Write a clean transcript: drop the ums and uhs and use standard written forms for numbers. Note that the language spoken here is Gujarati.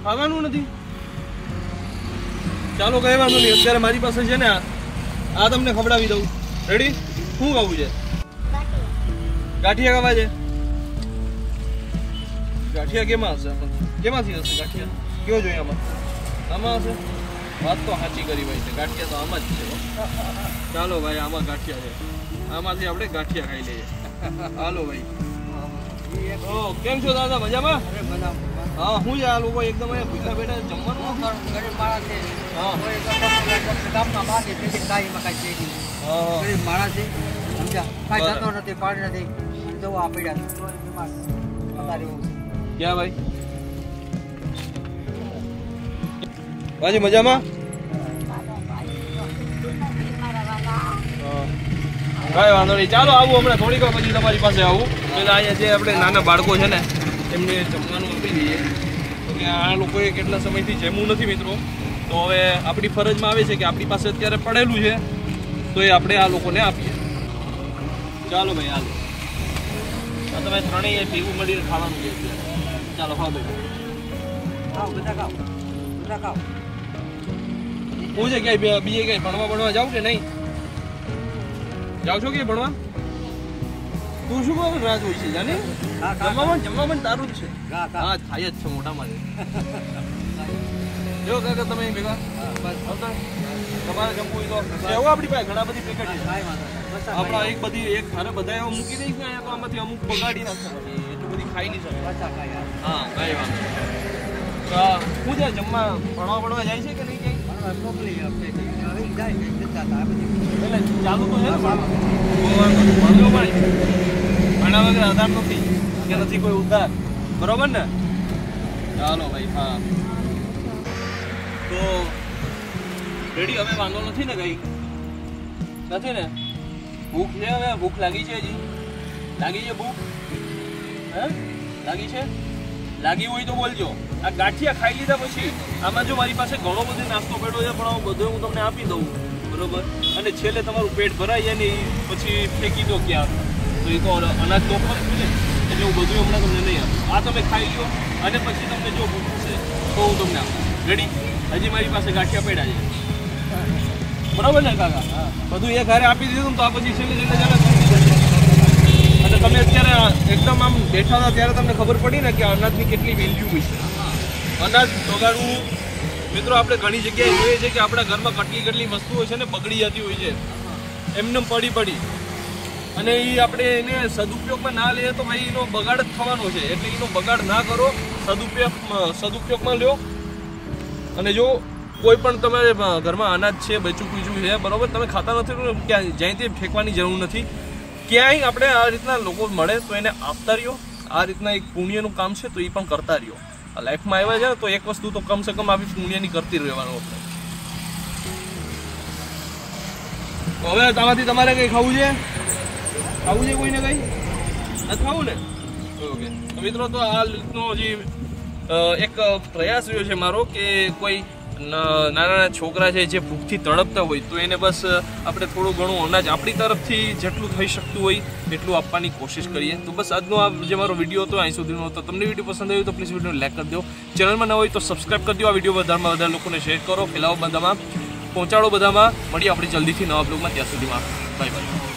ખાવાનું નથી. ચાલો કઈ વાંધો નહીં, અત્યારે મારી પાસે છે ને આ તમને ખવડાવી દઉં. રેડી? શું ખાવું છે? ગાંઠિયા ખાવા છે? ગાંઠિયા કેમાં હશે? કેમાંથી હશે ગાંઠિયા? કયો જોઈએ આમાં? આમાં હશે? વાત તો સાચી કરી ભાઈ છે, ગાંઠિયા તો આમાં જ છે. ચાલો ભાઈ, આમાં ગાંઠિયા છે, આમાંથી આપણે ગાંઠિયા ખાઈ લઈએ. હાલો ભાઈ. કેમ છો દાદા? મજામાં? હા, શું છે આ લોકો એકદમ ભૂખા બેઠા જમવાનું? ગરીબ માણસ છે. હા, ગામમાં બાકી પેલી ગાય મકાઈ છે. ગરીબ માણસ છે, સમજ્યા? કાંઈ થતો નથી, પાણી નથી, દવા આપી રહ્યા. ક્યાં ભાઈ? બાજી મજામાં? કઈ વાંધો નહીં, ચાલો આવું હમણાં થોડીક વાર પછી તમારી પાસે આવું. પેલા અહીંયા જે આપણે નાના બાળકો છે ને એમને જમવાનું આપી દઈએ. તો કે આ લોકોએ કેટલા સમયથી જમવું નથી મિત્રો, તો હવે આપણી ફરજમાં આવે છે કે આપણી પાસે અત્યારે પડેલું છે તો એ આપણે આ લોકોને આપીએ. ચાલો ભાઈ, હાલો. તમે ત્રણેય ભેગું મળીને ખાવાનું છે. ચાલો ખાઓ ભાઈ. ખાઓ, બધા ખાઓ, બધા ખાઓ. હું છે ક્યાંય બીજે ક્યાંય ભણવા જાવ કે નહીં? જાવ છો કે ભણવા? તું શું કહો રાત હોય છે જાને? જમવામાં તારું જ છે. હા, થાય જ છે મોટામાં. જો કાકા તમે ભેગા તમારે જમવું હોય તો આપણી પાસે ઘણા બધી પેકેટ છે. આપણા એક હારે બધા એવા મૂકી દઈશ ને તો આમાંથી અમુક બગાડી નાખશે, એટલું બધી ખાઈ નહીં શકે. હા, કઈ વાત. શું છે જમવા ભણવા જાય છે કે નહીં ક્યાંય? એટલે ચાલુ તો છે ને ભણજો ભાઈ, ભણ્યા વગર આધાર નથી કે નથી કોઈ ઉધાર, બરોબર ને? ચાલો ભાઈ. હા, તો રેડી? હવે વાંધો નથી ને કઈ? નથી ને? ભૂખ છે હવે? ભૂખ લાગી છે? હજી લાગી છે ભૂખ? હે લાગી છે? લાગી હોય તો બોલજો. આ ગાંઠિયા ખાઈ લીધા પછી આમાં જો મારી પાસે ઘણો બધો નાસ્તો પડ્યો છે પણ બધો હું તમને આપી દઉં, બરોબર? અને છેલ્લે તમારું પેટ ભરાઈ જાય ને પછી ફેંકી દો ક્યાં, તો એ તો અનાજ તો ખરું ને, એટલે હું બધું હમણાં તમને નહીં આપું. આ તમે ખાઈ લો અને પછી તમને જો ભૂખ છે તો હું તમને આપું. રેડી? હજી મારી પાસે ગાંઠિયા પડ્યા છે, બરોબર ને કાકા? બધું એક હારે આપી દીધું તો આ પછી છેલ્લે અને તમે અત્યારે એકદમ આમ બેઠા હતા ત્યારે તમને ખબર પડી ને કે અનાજની કેટલી વેલ્યુ હોય છે. અનાજ બગાડવું મિત્રો આપણે ઘણી જગ્યાએ જોઈએ છે કે આપણા ઘરમાં કેટલી વસ્તુઓ છે ને બગડી જતી હોય છે એમને પડી અને એ આપણે એને સદુપયોગમાં ના લઈએ તો ભાઈ એનો બગાડ જ થવાનો છે. એટલે એનો બગાડ ના કરો, સદુપયોગમાં લ્યો. અને જો કોઈ પણ તમારે ઘરમાં અનાજ છે બચું પીચું છે, બરોબર, તમે ખાતા નથી ક્યાં જ્યાંથી ફેંકવાની જરૂર નથી. ક્યાંય આપણે આ રીતના લોકો મળે તો એને આપતા રહ્યો. આ રીતના એક પુણ્યનું કામ છે તો એ પણ કરતા રહ્યો. લાઈફમાં આવ્યા છે તો એક વસ્તુ તો કમસે કમ આવી પુણ્યની કરતી રહેવાનું આપણે. હવે આમાંથી તમારે કંઈ ખાવું છે? ખાવું છે કોઈને કંઈ? નથી ખાવું ને? ઓકે. તો મિત્રો તો આ રીતનો હજી એક પ્રયાસ રહ્યો છે મારો કે કોઈ નાના છોકરા છે જે ભૂખથી તડપતા હોય તો એને બસ આપણે થોડું ઘણું અનાજ આપણી તરફથી જેટલું થઈ શકતું હોય એટલું આપવાની કોશિશ કરીએ. તો બસ આજનો આ જે મારો વિડીયો હતો અહીં સુધીનો હતો. તમને વિડીયો પસંદ આવ્યો તો પ્લીઝ વિડીયોને લાઈક કરી દો. ચેનલમાં ન હોય તો સબસ્ક્રાઈબ કરી દો. આ વિડીયો વધારેમાં વધારે લોકોને શેર કરો, ફેલાવો, બધામાં પહોંચાડો, બધામાં. મળીએ આપણે જલ્દીથી નવા બ્લોગમાં. ત્યાં સુધીમાં બાય બાય.